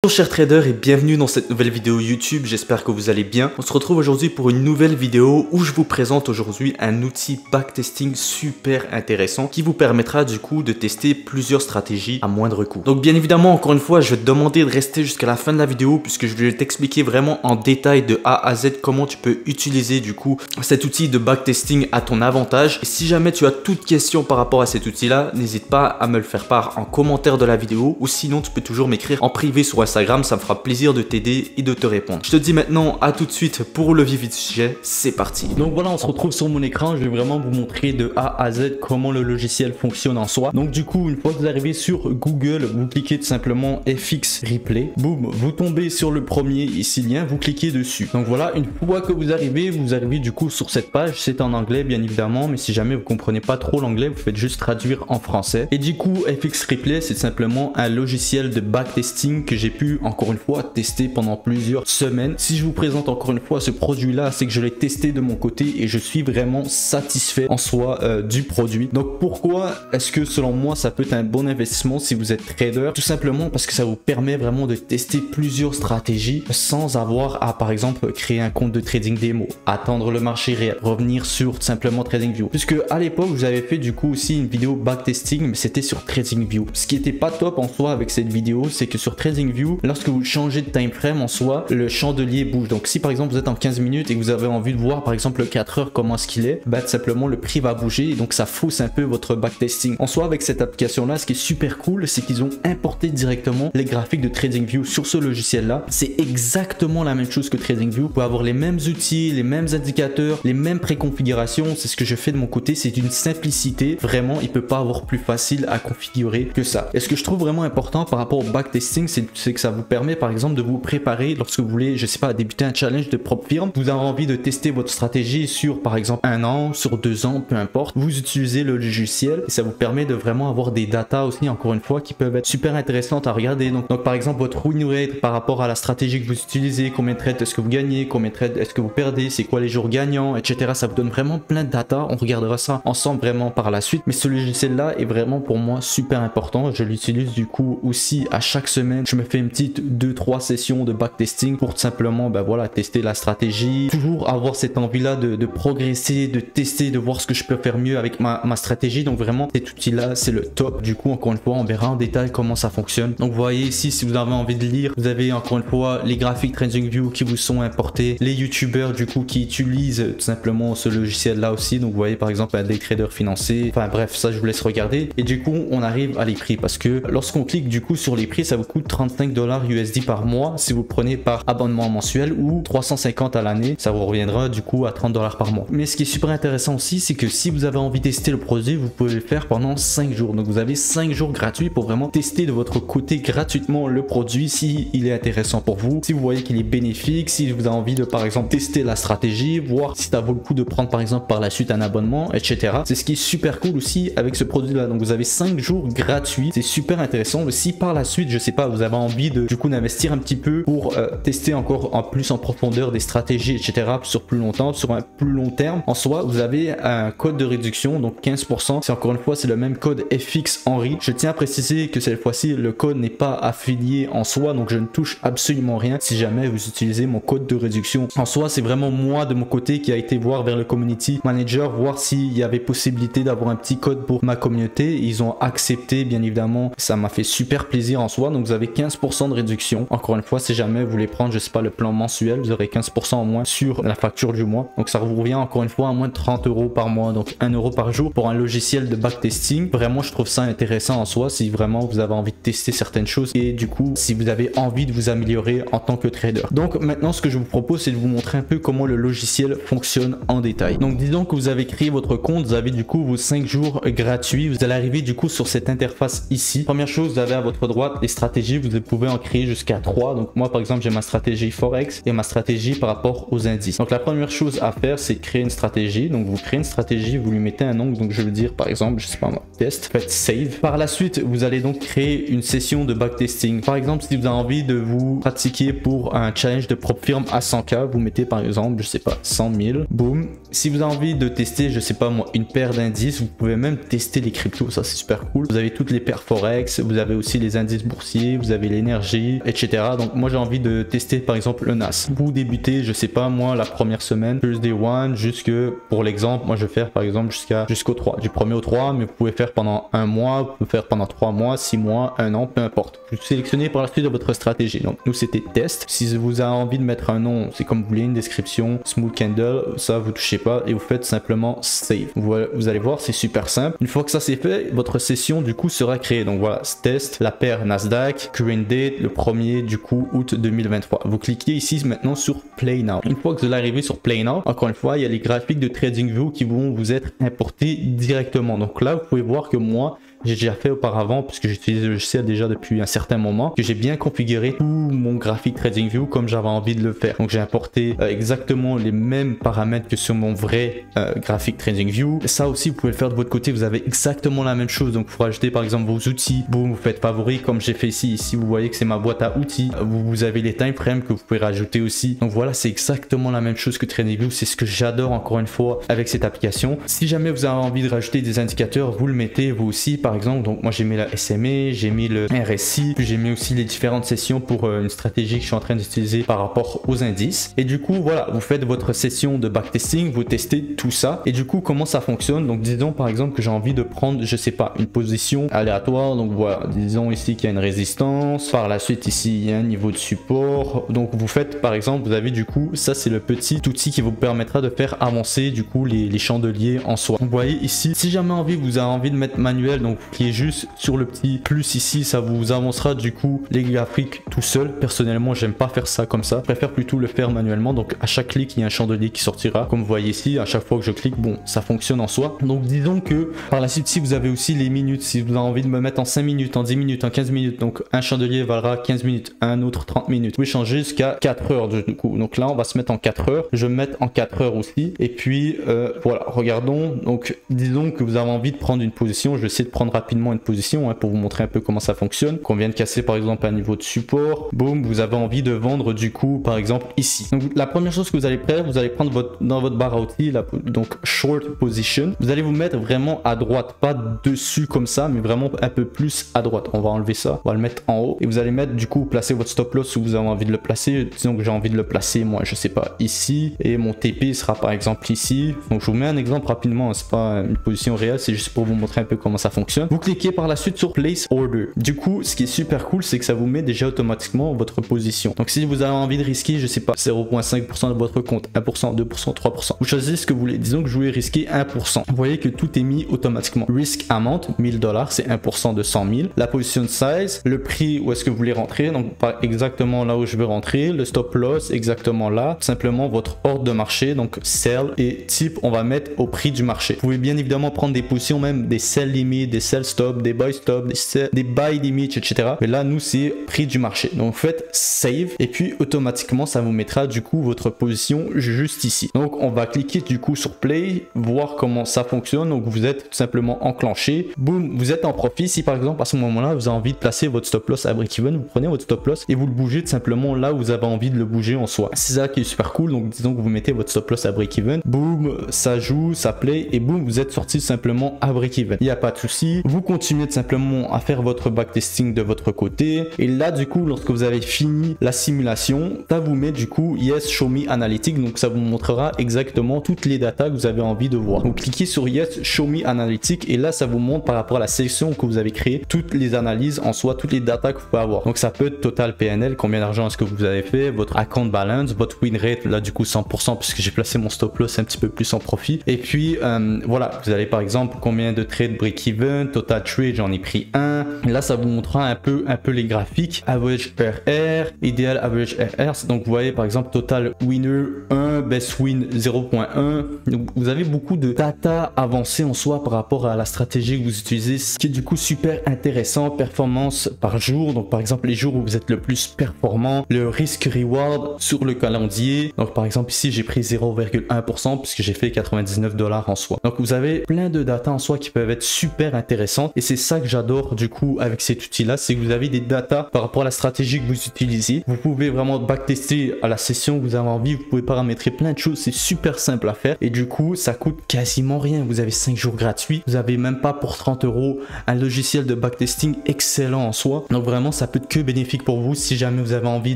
Bonjour chers traders et bienvenue dans cette nouvelle vidéo YouTube, j'espère que vous allez bien. On se retrouve aujourd'hui pour une nouvelle vidéo où je vous présente aujourd'hui un outil backtesting super intéressant qui vous permettra du coup de tester plusieurs stratégies à moindre coût. Donc bien évidemment, encore une fois, je vais te demander de rester jusqu'à la fin de la vidéo puisque je vais t'expliquer vraiment en détail de A à Z comment tu peux utiliser du coup cet outil de backtesting à ton avantage. Et si jamais tu as toute question par rapport à cet outil là, n'hésite pas à me le faire part en commentaire de la vidéo ou sinon tu peux toujours m'écrire en privé sur Instagram, ça me fera plaisir de t'aider et de te répondre. Je te dis maintenant à tout de suite pour le vif du sujet, c'est parti. Donc voilà, on se retrouve sur mon écran, je vais vraiment vous montrer de A à Z comment le logiciel fonctionne en soi. Donc du coup, une fois que vous arrivez sur Google, vous cliquez tout simplement FX Replay, boum, vous tombez sur le premier ici lien, vous cliquez dessus. Donc voilà, une fois que vous arrivez du coup sur cette page, c'est en anglais bien évidemment, mais si jamais vous comprenez pas trop l'anglais, vous faites juste traduire en français. Et du coup, FX Replay, c'est simplement un logiciel de backtesting que j'ai pu encore une fois tester pendant plusieurs semaines. Si je vous présente encore une fois ce produit là, c'est que je l'ai testé de mon côté et je suis vraiment satisfait en soi du produit. Donc pourquoi est-ce que selon moi ça peut être un bon investissement si vous êtes trader? Tout simplement parce que ça vous permet vraiment de tester plusieurs stratégies sans avoir à par exemple créer un compte de trading démo, attendre le marché réel, revenir sur tout simplement TradingView, puisque à l'époque vous avez fait du coup aussi une vidéo backtesting mais c'était sur TradingView. Ce qui était pas top en soi avec cette vidéo, c'est que sur TradingView, lorsque vous changez de time frame en soi, le chandelier bouge. Donc si par exemple vous êtes en 15 minutes et que vous avez envie de voir par exemple le 4 heures comment est-ce qu'il est, bah tout simplement le prix va bouger et donc ça fausse un peu votre backtesting. En soi avec cette application là, ce qui est super cool, c'est qu'ils ont importé directement les graphiques de TradingView sur ce logiciel là. C'est exactement la même chose que TradingView. Vous pouvez avoir les mêmes outils, les mêmes indicateurs, les mêmes préconfigurations. C'est ce que je fais de mon côté, c'est une simplicité. Vraiment, il peut pas avoir plus facile à configurer que ça. Et ce que je trouve vraiment important par rapport au backtesting, c'est que ça vous permet par exemple de vous préparer lorsque vous voulez, je sais pas, débuter un challenge de propre firme. Vous avez envie de tester votre stratégie sur par exemple un an, sur 2 ans, peu importe. Vous utilisez le logiciel et ça vous permet de vraiment avoir des datas aussi, encore une fois, qui peuvent être super intéressantes à regarder. Donc par exemple votre win rate par rapport à la stratégie que vous utilisez, combien de trades est-ce que vous gagnez, combien de trades est-ce que vous perdez, c'est quoi les jours gagnants, etc. Ça vous donne vraiment plein de datas. On regardera ça ensemble vraiment par la suite. Mais ce logiciel là est vraiment pour moi super important. Je l'utilise du coup aussi à chaque semaine. Je me fais une petite 2-3 sessions de backtesting pour tout simplement voilà, tester la stratégie, toujours avoir cette envie là de progresser, de tester, de voir ce que je peux faire mieux avec ma stratégie. Donc vraiment cet outil là c'est le top. Du coup encore une fois on verra en détail comment ça fonctionne. Donc vous voyez ici, si vous avez envie de lire, vous avez encore une fois les graphiques TradingView qui vous sont importés, les youtubeurs du coup qui utilisent tout simplement ce logiciel là aussi. Donc vous voyez par exemple un day trader financé, enfin bref, ça je vous laisse regarder. Et du coup on arrive à les prix parce que lorsqu'on clique du coup sur les prix, ça vous coûte 35 $ USD par mois si vous prenez par abonnement mensuel ou 350 à l'année, ça vous reviendra du coup à 30 $ par mois. Mais ce qui est super intéressant aussi, c'est que si vous avez envie de tester le produit, vous pouvez le faire pendant 5 jours. Donc vous avez 5 jours gratuits pour vraiment tester de votre côté gratuitement le produit si il est intéressant pour vous, si vous voyez qu'il est bénéfique, si vous avez envie de par exemple tester la stratégie, voir si ça vaut le coup de prendre par exemple par la suite un abonnement, etc. C'est ce qui est super cool aussi avec ce produit là. Donc vous avez 5 jours gratuits, c'est super intéressant. Mais si par la suite, je sais pas, vous avez envie de du coup d'investir un petit peu pour tester encore en plus en profondeur des stratégies, etc. sur plus longtemps, sur un plus long terme, en soi vous avez un code de réduction, donc 15%. C'est encore une fois c'est le même code FX Henry. Je tiens à préciser que cette fois-ci le code n'est pas affilié en soi, donc je ne touche absolument rien si jamais vous utilisez mon code de réduction. En soi c'est vraiment moi de mon côté qui a été voir vers le community manager, voir s'il y avait possibilité d'avoir un petit code pour ma communauté. Ils ont accepté bien évidemment, ça m'a fait super plaisir en soi. Donc vous avez 15% de réduction. Encore une fois, si jamais vous voulez prendre, je sais pas, le plan mensuel, vous aurez 15% en moins sur la facture du mois. Donc ça vous revient encore une fois à moins de 30 € par mois, donc 1 € par jour pour un logiciel de backtesting. Vraiment, je trouve ça intéressant en soi si vraiment vous avez envie de tester certaines choses et du coup, si vous avez envie de vous améliorer en tant que trader. Donc maintenant, ce que je vous propose, c'est de vous montrer un peu comment le logiciel fonctionne en détail. Donc disons que vous avez créé votre compte, vous avez du coup vos 5 jours gratuits. Vous allez arriver du coup sur cette interface ici. Première chose, vous avez à votre droite les stratégies. Vous pouvez en créer jusqu'à 3. Donc moi par exemple j'ai ma stratégie Forex et ma stratégie par rapport aux indices. Donc la première chose à faire c'est créer une stratégie. Donc vous créez une stratégie, vous lui mettez un nom. Donc je veux dire par exemple, je sais pas moi, test, faites save. Par la suite vous allez donc créer une session de backtesting. Par exemple si vous avez envie de vous pratiquer pour un challenge de propre firme à 100K, vous mettez par exemple, je sais pas, 100 000, boum. si vous avez envie de tester, je sais pas moi, une paire d'indices, vous pouvez même tester les cryptos, ça c'est super cool. Vous avez toutes les paires forex, vous avez aussi les indices boursiers, vous avez l'énergie, etc. Donc moi j'ai envie de tester par exemple le NAS. Vous débutez, je sais pas moi, la première semaine, Thursday 1 jusque, pour l'exemple, moi je vais faire par exemple jusqu'au 3, du 1er au 3, mais vous pouvez faire pendant un mois, vous pouvez faire pendant 3 mois, 6 mois, 1 an, peu importe. Vous sélectionnez par la suite de votre stratégie. Donc nous c'était test. Si vous avez envie de mettre un nom, c'est comme vous voulez, une description, smooth candle, ça vous touchez pas et vous faites simplement save. Vous allez voir, c'est super simple. Une fois que ça c'est fait, votre session du coup sera créée. Donc voilà, test, la paire Nasdaq, current date, le 1er du coup août 2023. Vous cliquez ici maintenant sur Play Now. Une fois que vous allez arriver sur Play Now, encore une fois, il y a les graphiques de TradingView qui vont vous être importés directement. Donc là, vous pouvez voir que moi, j'ai déjà fait auparavant, puisque j'utilise le logiciel déjà depuis un certain moment, que j'ai bien configuré tout mon graphique TradingView comme j'avais envie de le faire. Donc j'ai importé exactement les mêmes paramètres que sur mon vrai graphique TradingView. Ça aussi, vous pouvez le faire de votre côté, vous avez exactement la même chose. Donc vous rajoutez par exemple vos outils, boum, vous faites favoris comme j'ai fait ici. Ici, vous voyez que c'est ma boîte à outils. Vous avez les time frames que vous pouvez rajouter aussi. Donc voilà, c'est exactement la même chose que TradingView. C'est ce que j'adore encore une fois avec cette application. Si jamais vous avez envie de rajouter des indicateurs, vous le mettez vous aussi. Par exemple, donc moi j'ai mis la SMA, j'ai mis le RSI, puis j'ai mis aussi les différentes sessions pour une stratégie que je suis en train d'utiliser par rapport aux indices. Et du coup, voilà, vous faites votre session de backtesting, vous testez tout ça. Et du coup, comment ça fonctionne? Donc disons par exemple que j'ai envie de prendre, je sais pas, une position aléatoire. Donc voilà, disons ici qu'il y a une résistance. Par la suite, ici, il y a un niveau de support. Donc vous faites par exemple, vous avez du coup, ça c'est le petit outil qui vous permettra de faire avancer du coup les chandeliers en soi. Vous voyez ici, si jamais vous avez envie de mettre manuel, donc qui est juste sur le petit plus ici, ça vous avancera du coup les graphiques tout seul. Personnellement, j'aime pas faire ça comme ça, je préfère plutôt le faire manuellement. Donc à chaque clic, il y a un chandelier qui sortira, comme vous voyez ici. À chaque fois que je clique, bon, ça fonctionne en soi. Donc disons que par la suite, si vous avez aussi les minutes, si vous avez envie de me mettre en 5 minutes, en 10 minutes, en 15 minutes, donc un chandelier valera 15 minutes, un autre 30 minutes. Vous pouvez changer jusqu'à 4 heures du coup. Donc là, on va se mettre en 4 heures. Je vais me mettre en 4 heures aussi. Et puis voilà, regardons. Donc disons que vous avez envie de prendre une position. Je vais essayer de prendre rapidement une position pour vous montrer un peu comment ça fonctionne. Qu'on vient de casser par exemple un niveau de support. Boum, vous avez envie de vendre du coup par exemple ici. Donc la première chose que vous allez faire, vous allez prendre dans votre barre à outils, donc short position. Vous allez vous mettre vraiment à droite, pas dessus comme ça, mais vraiment un peu plus à droite. On va enlever ça, on va le mettre en haut et vous allez mettre du coup, placer votre stop loss où vous avez envie de le placer. Disons que j'ai envie de le placer, moi je sais pas, ici, et mon TP sera par exemple ici. Donc je vous mets un exemple rapidement, c'est pas une position réelle, c'est juste pour vous montrer un peu comment ça fonctionne. Vous cliquez par la suite sur Place Order. Du coup, ce qui est super cool, c'est que ça vous met déjà automatiquement votre position. Donc si vous avez envie de risquer, je sais pas, 0,5% de votre compte, 1%, 2%, 3%, vous choisissez ce que vous voulez. Disons que je voulais risquer 1%. Vous voyez que tout est mis automatiquement. Risk amount, $1000, c'est 1% de 100 000. La position size, le prix où est-ce que vous voulez rentrer, donc pas exactement là où je veux rentrer. Le stop loss, exactement là. Simplement votre ordre de marché, donc sell et type, on va mettre au prix du marché. Vous pouvez bien évidemment prendre des positions, même des sell limit, des sell stop, des buy stop, des buy limit, etc. Mais là, nous, c'est prix du marché. Donc, vous faites save et puis automatiquement, ça vous mettra du coup votre position juste ici. Donc, on va cliquer du coup sur play, voir comment ça fonctionne. Donc, vous êtes tout simplement enclenché. Boum, vous êtes en profit. Si par exemple, à ce moment-là, vous avez envie de placer votre stop loss à break-even, vous prenez votre stop loss et vous le bougez tout simplement là où vous avez envie de le bouger en soi. C'est ça qui est super cool. Donc, disons que vous mettez votre stop loss à break-even. Boum, ça joue, ça play et boum, vous êtes sorti simplement à break-even. Il n'y a pas de souci. Vous continuez tout simplement à faire votre backtesting de votre côté. Et là, du coup, lorsque vous avez fini la simulation, ça vous met du coup Yes, Show Me Analytics. Donc, ça vous montrera exactement toutes les datas que vous avez envie de voir. Donc, cliquez sur Yes, Show Me Analytics et là, ça vous montre par rapport à la section que vous avez créée toutes les analyses en soi, toutes les datas que vous pouvez avoir. Donc, ça peut être total PNL, combien d'argent est-ce que vous avez fait, votre account balance, votre win rate, là, du coup, 100% puisque j'ai placé mon stop loss un petit peu plus en profit. Et puis, voilà, vous allez par exemple combien de trades break-even, total trade, j'en ai pris un. Là, ça vous montrera un peu les graphiques. Average RR, idéal average RR. Donc, vous voyez par exemple total winner 1, best win 0.1. Donc, vous avez beaucoup de data avancées en soi par rapport à la stratégie que vous utilisez, ce qui est du coup super intéressant. Performance par jour. Donc, par exemple, les jours où vous êtes le plus performant, le risk reward sur le calendrier. Donc, par exemple, ici, j'ai pris 0,1% puisque j'ai fait $99 en soi. Donc, vous avez plein de data en soi qui peuvent être super intéressantes intéressante. Et c'est ça que j'adore du coup avec cet outil là, c'est que vous avez des datas par rapport à la stratégie que vous utilisez. Vous pouvez vraiment backtester à la session que vous avez envie, vous pouvez paramétrer plein de choses, c'est super simple à faire et du coup ça coûte quasiment rien. Vous avez 5 jours gratuits, vous avez même pas pour 30 € un logiciel de backtesting excellent en soi. Donc vraiment ça peut être que bénéfique pour vous. Si jamais vous avez envie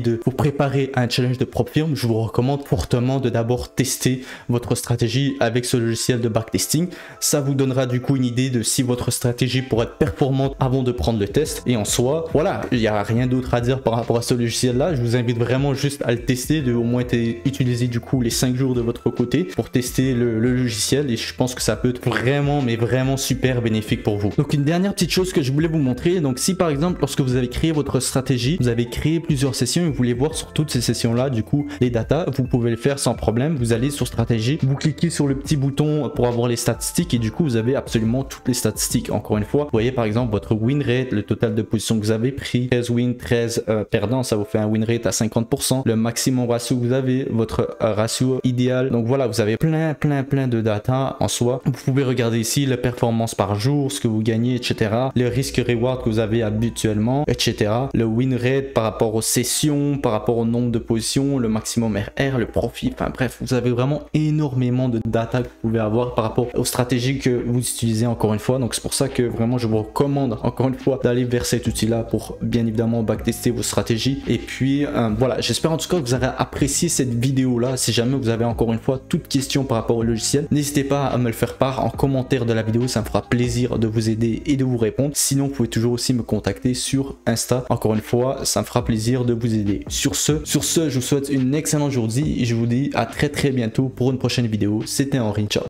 de vous préparer à un challenge de PropFirm, je vous recommande fortement de d'abord tester votre stratégie avec ce logiciel de backtesting. Ça vous donnera du coup une idée de si votre stratégie pourrait être performante avant de prendre le test. Et en soi, voilà, il n'y a rien d'autre à dire par rapport à ce logiciel là. Je vous invite vraiment juste à le tester, de au moins utiliser du coup les 5 jours de votre côté pour tester le logiciel et je pense que ça peut être vraiment mais vraiment super bénéfique pour vous. Donc une dernière petite chose que je voulais vous montrer, donc si par exemple lorsque vous avez créé votre stratégie, vous avez créé plusieurs sessions et vous voulez voir sur toutes ces sessions là du coup les datas, vous pouvez le faire sans problème. Vous allez sur stratégie, vous cliquez sur le petit bouton pour avoir les statistiques et du coup vous avez absolument toutes les statistiques. Encore une fois, vous voyez par exemple votre win rate, le total de positions que vous avez pris, 13 wins, 13 perdants, ça vous fait un win rate à 50%, le maximum ratio que vous avez, votre ratio idéal. Donc voilà, vous avez plein de data en soi. Vous pouvez regarder ici la performance par jour, ce que vous gagnez, etc. Le risque reward que vous avez habituellement, etc. Le win rate par rapport aux sessions, par rapport au nombre de positions, le maximum RR, le profit, enfin bref, vous avez vraiment énormément de data que vous pouvez avoir par rapport aux stratégies que vous utilisez encore une fois. Donc c'est pour ça que vraiment je vous recommande encore une fois d'aller vers cet outil là pour bien évidemment backtester vos stratégies. Et puis voilà, j'espère en tout cas que vous avez apprécié cette vidéo là. Si jamais vous avez encore une fois toute question par rapport au logiciel, n'hésitez pas à me le faire part en commentaire de la vidéo, ça me fera plaisir de vous aider et de vous répondre. Sinon vous pouvez toujours aussi me contacter sur Insta, encore une fois ça me fera plaisir de vous aider. Sur ce je vous souhaite une excellente journée et je vous dis à très bientôt pour une prochaine vidéo. C'était Henri, ciao.